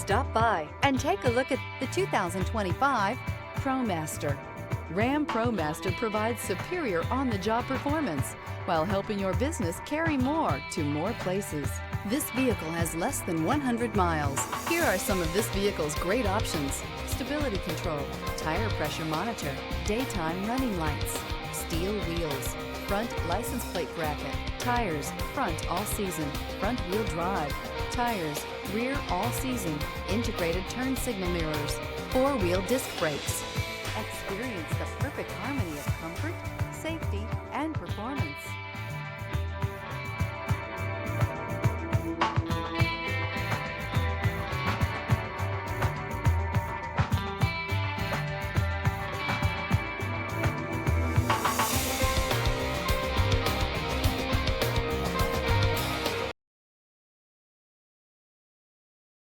Stop by and take a look at the 2025 ProMaster. Ram ProMaster provides superior on-the-job performance while helping your business carry more to more places. This vehicle has less than 100 miles. Here are some of this vehicle's great options: stability control, tire pressure monitor, daytime running lights, steel wheels, front license plate bracket, tires, front all season, front wheel drive, tires, rear all season, integrated turn signal mirrors, four-wheel disc brakes. Experience the perfect harmony of comfort, safety, and performance